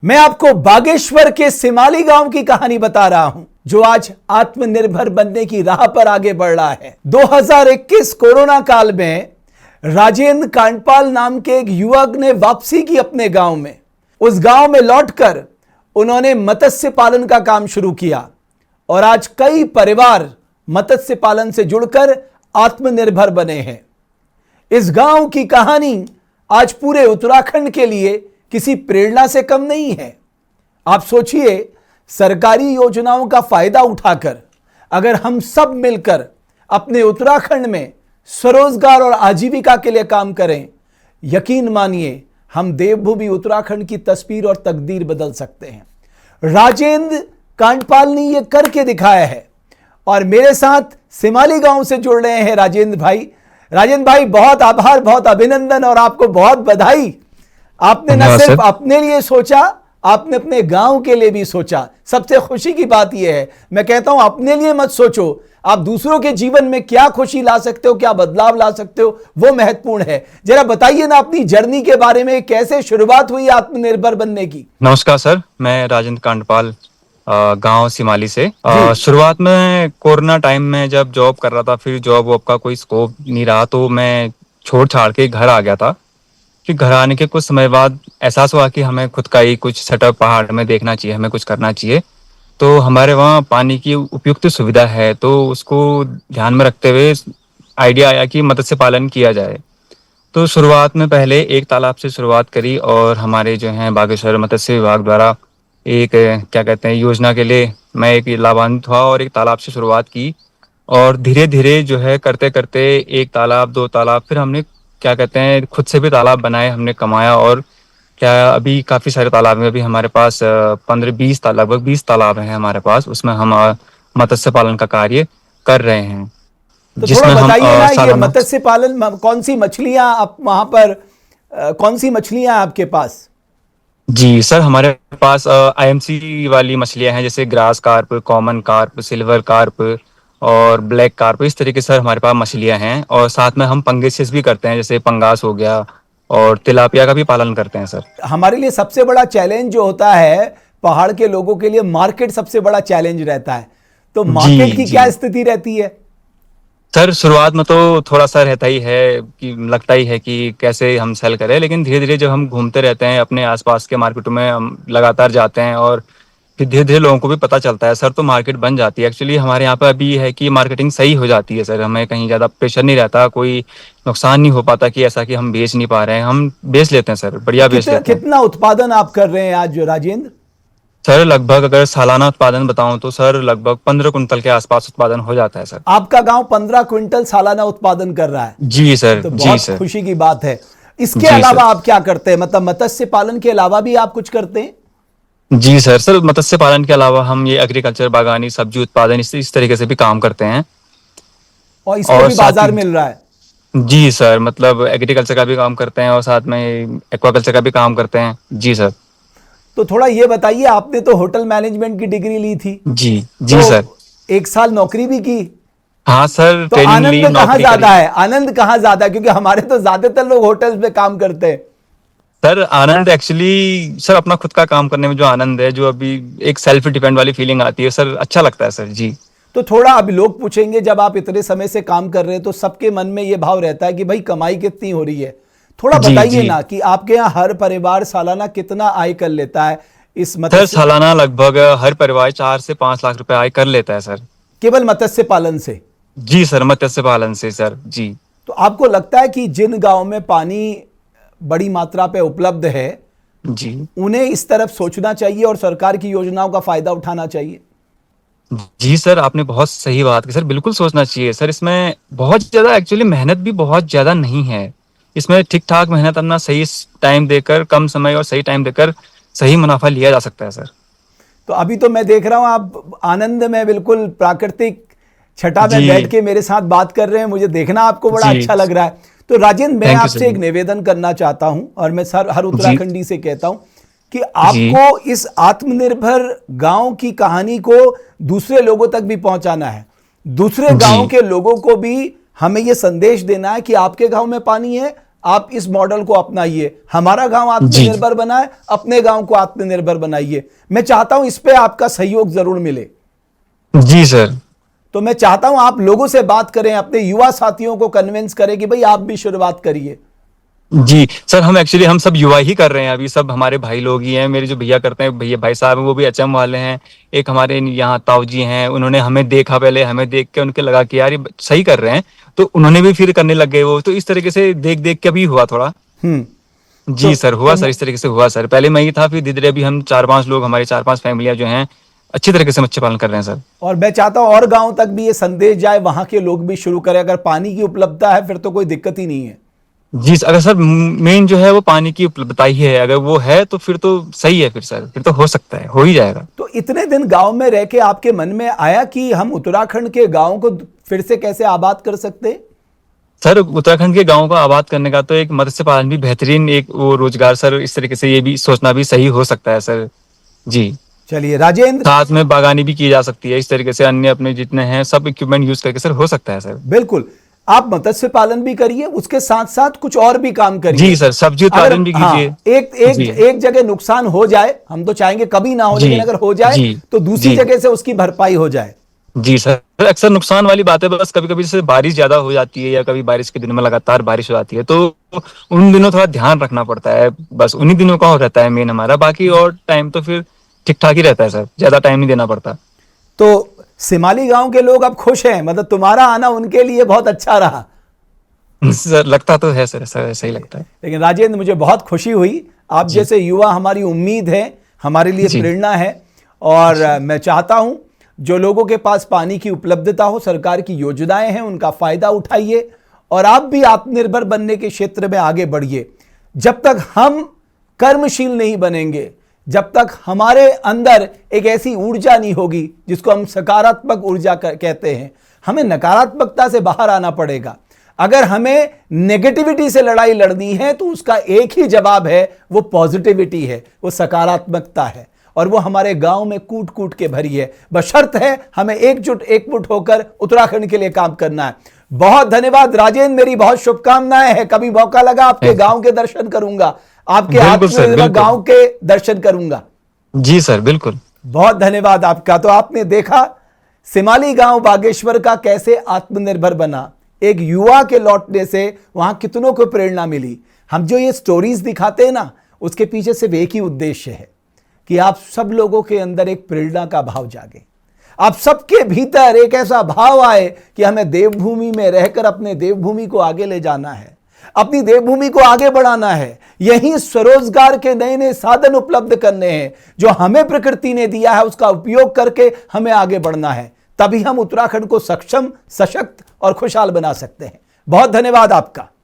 मैं आपको बागेश्वर के सिमाली गांव की कहानी बता रहा हूं, जो आज आत्मनिर्भर बनने की राह पर आगे बढ़ रहा है। 2021 कोरोना काल में राजेंद्र कांडपाल नाम के एक युवक ने वापसी की अपने गांव में। उस गांव में लौटकर उन्होंने मत्स्य पालन का काम शुरू किया और आज कई परिवार मत्स्य पालन से जुड़कर आत्मनिर्भर बने हैं। इस गांव की कहानी आज पूरे उत्तराखंड के लिए किसी प्रेरणा से कम नहीं है। आप सोचिए, सरकारी योजनाओं का फायदा उठाकर अगर हम सब मिलकर अपने उत्तराखंड में स्वरोजगार और आजीविका के लिए काम करें, यकीन मानिए हम देवभूमि उत्तराखंड की तस्वीर और तकदीर बदल सकते हैं। राजेंद्र कांडपाल ने यह करके दिखाया है और मेरे साथ सिमाली गांव से जुड़ रहे हैं राजेंद्र भाई। राजेंद्र भाई, बहुत आभार, बहुत अभिनंदन और आपको बहुत बधाई। आपने न सिर्फ अपने लिए सोचा, आपने अपने गांव के लिए भी सोचा। सबसे खुशी की बात यह है, मैं कहता हूं अपने लिए मत सोचो, आप दूसरों के जीवन में क्या खुशी ला सकते हो, क्या बदलाव ला सकते हो, वो महत्वपूर्ण है। जरा बताइए ना अपनी जर्नी के बारे में, कैसे शुरुआत हुई आत्मनिर्भर बनने की। नमस्कार सर, मैं राजेंद्र कांडपाल, गांव सिमाली से। शुरुआत में कोरोना टाइम में जब जॉब कर रहा था, फिर जॉब वॉब का कोई स्कोप नहीं रहा तो मैं छोड़ छाड़ के घर आ गया था। फिर घर आने के कुछ समय बाद एहसास हुआ कि हमें खुद का ही कुछ सेटअप पहाड़ में देखना चाहिए, हमें कुछ करना चाहिए। तो हमारे वहाँ पानी की उपयुक्त सुविधा है, तो उसको ध्यान में रखते हुए आइडिया आया कि मत्स्य पालन किया जाए। तो शुरुआत में पहले एक तालाब से शुरुआत करी और हमारे जो हैं बागेश्वर मत्स्य विभाग द्वारा एक क्या कहते हैं योजना के लिए मैं एक लाभान्वित हुआ और एक तालाब से शुरुआत की। और धीरे धीरे जो है करते करते एक तालाब, दो तालाब, फिर हमने क्या कहते हैं खुद से भी तालाब बनाए, हमने कमाया। और क्या अभी काफ़ी सारे तालाब में, अभी हमारे पास 15-20 तालाब, लगभग 20 तालाब हैं हमारे पास, उसमें हम मत्स्य पालन का कार्य कर रहे हैं। तो थोड़ा बताइए ना, ये मत्स्य पालन कौन सी मछलियां आप वहां पर, कौन सी मछलियां आपके पास? जी सर, हमारे पास IMC वाली मछलियां हैं, जैसे grass carp, common carp, silver carp और ब्लैक कार्प। इस तरीके से हमारे पास मछलियां हैं और साथ में हम पंगेसिस भी करते हैं, जैसे पंगास हो गया, और तिलापिया का भी पालन करते हैं सर। हमारे लिए सबसे बड़ा चैलेंज जो होता है, पहाड़ के लोगों के लिए मार्केट सबसे बड़ा चैलेंज रहता है। तो मार्केट की क्या स्थिति रहती है? सर शुरुआत में तो थोड़ा सा रहता ही है कि लगता ही है कि कैसे हम सेल करें, लेकिन धीरे धीरे जब हम घूमते रहते हैं अपने आसपास के मार्केटों में, हम लगातार जाते हैं और फिर धीरे धीरे लोगों को भी पता चलता है सर, तो मार्केट बन जाती है। एक्चुअली हमारे यहाँ पर अभी है कि मार्केटिंग सही हो जाती है सर, हमें कहीं ज़्यादा प्रेशर नहीं रहता, कोई नुकसान नहीं हो पाता कि ऐसा कि हम बेच नहीं पा रहे हैं, हम बेच लेते हैं सर, बढ़िया बेच लेते हैं। कितना उत्पादन आप कर रहे हैं आज राजेंद्र? सर लगभग अगर सालाना उत्पादन बताऊं तो सर लगभग 15 कुंटल के आसपास उत्पादन हो जाता है सर। आपका गांव 15 क्विंटल सालाना उत्पादन कर रहा है? जी सर, तो जी बहुत सर, खुशी की बात है। इसके अलावा आप क्या करते हैं, मतलब मत्स्य पालन के अलावा भी आप कुछ करते हैं? जी सर, सर मत्स्य पालन के अलावा हम ये एग्रीकल्चर, बागानी, सब्जी उत्पादन, इस तरीके से भी काम करते हैं। और इसको भी बाजार मिल रहा है? जी सर, मतलब एग्रीकल्चर का भी काम करते हैं और साथ में एक्वाकल्चर का भी काम करते हैं। जी सर। तो थोड़ा ये बताइए, आपने तो होटल मैनेजमेंट की डिग्री ली थी। जी जी तो सर। 1 साल नौकरी भी की? हाँ सर, तो आनंद कहाँ ज्यादा है? आनंद कहाँ ज्यादा है? क्योंकि हमारे तो ज्यादातर लोग होटल्स में काम करते हैं। सर आनंद एक्चुअली सर अपना खुद का काम करने में जो आनंद है, जो अभी एक सेल्फ डिपेंड वाली फीलिंग आती है सर, अच्छा लगता है सर। जी। तो थोड़ा अभी लोग पूछेंगे, जब आप इतने समय से काम कर रहे हैं तो सबके मन में ये भाव रहता है कि भाई कमाई कितनी हो रही है। थोड़ा बताइए ना कि आपके यहाँ हर परिवार सालाना कितना आय कर लेता है इस सर सालाना लगभग हर परिवार 4 से 5 लाख रुपए आय कर लेता है सर, केवल मत्स्य पालन से? जी सर, मत्स्य पालन से सर। जी। तो आपको लगता है कि जिन गांव में पानी बड़ी मात्रा पे उपलब्ध है, जी, उन्हें इस तरफ सोचना चाहिए और सरकार की योजनाओं का फायदा उठाना चाहिए? जी सर, आपने बहुत सही बात की सर, बिल्कुल सोचना चाहिए सर। इसमें बहुत ज्यादा एक्चुअली मेहनत भी बहुत ज्यादा नहीं है, इसमें ठीक ठाक मेहनत अपना सही टाइम देकर, कम समय और सही टाइम देकर सही मुनाफा लिया जा सकता है सर। तो अभी तो मैं देख रहा हूं आप आनंद में, बिल्कुल प्राकृतिक छटा में बैठ के मेरे साथ बात कर रहे हैं, मुझे देखना आपको बड़ा अच्छा लग रहा है। तो राजेंद्र, मैं आपसे एक निवेदन करना चाहता हूं और मैं सर हर उत्तराखंडी से कहता हूं कि आपको इस आत्मनिर्भर गांव की कहानी को दूसरे लोगों तक भी पहुंचाना है। दूसरे गांव के लोगों को भी हमें यह संदेश देना है कि आपके गांव में पानी है, आप इस मॉडल को अपनाइए, हमारा गांव आत्मनिर्भर बनाए, अपने गांव को आत्मनिर्भर बनाइए। मैं चाहता हूं इस पे आपका सहयोग जरूर मिले। जी सर। तो मैं चाहता हूं आप लोगों से बात करें, अपने युवा साथियों को कन्विंस करें कि भाई आप भी शुरुआत करिए। जी सर, हम सब युवा ही कर रहे हैं अभी, सब हमारे भाई लोग ही हैं। मेरे जो भैया करते हैं, भैया भाई साहब हैं, वो भी एचएम वाले हैं। एक हमारे यहाँ ताऊ जी हैं, उन्होंने हमें देखा, पहले हमें देख के उनके लगा कि यार ये सही कर रहे हैं, तो उन्होंने भी फिर करने लग गए वो। तो इस तरीके से देख देख के भी हुआ थोड़ा। तो, जी सर, हुआ सर, इस तरीके से हुआ सर। पहले मैं ही था, फिर धीरे धीरे अभी हम 4-5 लोग, हमारी 4-5 फैमिलियां जो हैं अच्छी तरीके से मत्स्य पालन कर रहे हैं सर। और मैं चाहता हूं और गांव तक भी ये संदेश जाए, वहां के लोग भी शुरू करें। अगर पानी की उपलब्धता है फिर तो कोई दिक्कत ही नहीं है। जी अगर सर मेन जो है वो पानी की उपलब्धता ही है, अगर वो है तो फिर तो सही है, फिर सर फिर तो हो सकता है, हो ही जाएगा। तो इतने दिन गांव में रह के आपके मन में आया कि हम उत्तराखंड के गांव को फिर से कैसे आबाद कर सकते हैं? सर उत्तराखंड के गांवों को आबाद करने का तो एक मत्स्य पालन भी बेहतरीन एक वो रोजगार सर, इस तरीके से ये भी सोचना भी सही हो सकता है सर। जी चलिए राजेंद्र, साथ में बागानी भी की जा सकती है, इस तरीके से अन्य अपने जितने हैं सब इक्विपमेंट यूज करके सर हो सकता है सर। बिल्कुल, आप मत्स्य पालन भी करिए, उसके साथ साथ कुछ और भी काम करिए। जी सर, सब्जी उत्पादन भी कीजिए। एक जगह नुकसान हो जाए, हम तो चाहेंगे कभी ना हो, लेकिन अगर हो जाए तो दूसरी जगह से उसकी भरपाई हो जाए। जी सर, अक्सर नुकसान वाली बात है, बस कभी कभी जैसे बारिश ज्यादा हो जाती है या कभी बारिश के दिन में लगातार बारिश हो जाती है, तो उन दिनों थोड़ा ध्यान रखना पड़ता है। बस उन्हीं दिनों का हो रहता है मेन हमारा, बाकी और टाइम तो फिर ठीक ठाक ही रहता है सर, ज्यादा टाइम नहीं देना पड़ता। तो सिमाली गांव के लोग अब खुश हैं, मतलब तुम्हारा आना उनके लिए बहुत अच्छा रहा। सर लगता तो है सर, ऐसा ही लगता है। लेकिन राजेंद्र, मुझे बहुत खुशी हुई, आप जैसे युवा हमारी उम्मीद है, हमारे लिए प्रेरणा है। और मैं चाहता हूं जो लोगों के पास पानी की उपलब्धता हो, सरकार की योजनाएं हैं, उनका फायदा उठाइए और आप भी आत्मनिर्भर बनने के क्षेत्र में आगे बढ़िए। जब तक हम कर्मशील नहीं बनेंगे, जब तक हमारे अंदर एक ऐसी ऊर्जा नहीं होगी जिसको हम सकारात्मक ऊर्जा कहते हैं, हमें नकारात्मकता से बाहर आना पड़ेगा। अगर हमें नेगेटिविटी से लड़ाई लड़नी है तो उसका एक ही जवाब है, वो पॉजिटिविटी है, वो सकारात्मकता है, और वो हमारे गांव में कूट कूट के भरी है। बशर्त है हमें एकजुट होकर उत्तराखंड के लिए काम करना है। बहुत धन्यवाद राजेंद्र, मेरी बहुत शुभकामनाएं हैं। कभी मौका लगा आपके गांव के दर्शन करूंगा, आपके आत्मनिर्भर गांव के दर्शन करूंगा। जी सर, बिल्कुल। बहुत धन्यवाद आपका। तो आपने देखा सिमाली गांव बागेश्वर का कैसे आत्मनिर्भर बना, एक युवा के लौटने से वहां कितनों को प्रेरणा मिली। हम जो ये स्टोरीज दिखाते हैं ना, उसके पीछे सिर्फ एक ही उद्देश्य है कि आप सब लोगों के अंदर एक प्रेरणा का भाव जागे, आप सबके भीतर एक ऐसा भाव आए कि हमें देवभूमि में रहकर अपने देवभूमि को आगे ले जाना है, अपनी देवभूमि को आगे बढ़ाना है। यही स्वरोजगार के नए नए साधन उपलब्ध करने हैं जो हमें प्रकृति ने दिया है, उसका उपयोग करके हमें आगे बढ़ना है। तभी हम उत्तराखंड को सक्षम, सशक्त और खुशहाल बना सकते हैं। बहुत धन्यवाद आपका।